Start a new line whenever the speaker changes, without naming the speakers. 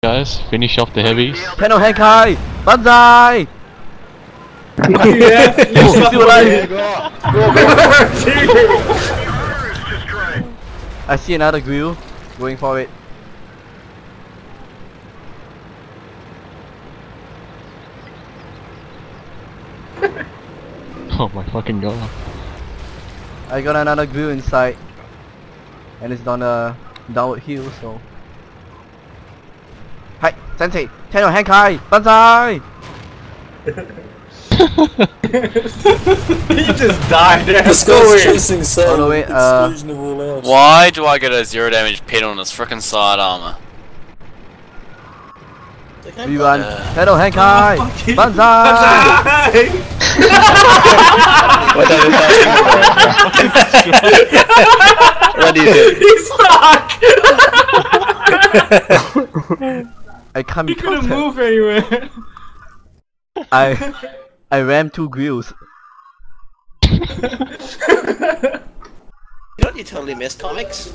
guys. Finish off the heavies.
Tenno Henkai! Banzai!
Yeah.
Still alive! I see another grill. Going for it.
Oh my fucking god.
I got another grill inside. And it's on a downward hill, so... Hi! Sensei! Tenno Henkai! Banzai!
He just died.
This guy's chasing Sam.
Oh, no, wait,
Exclusion of all else.
Why do I get a 0 damage pin on his frickin' side armor?
Everyone! Tenno Henkai! Banzai!
What are you What do you think?
He's stuck.
I can't be
He couldn't
counted.
move anywhere.
I ran 2 grills.
You know what you totally missed, comics?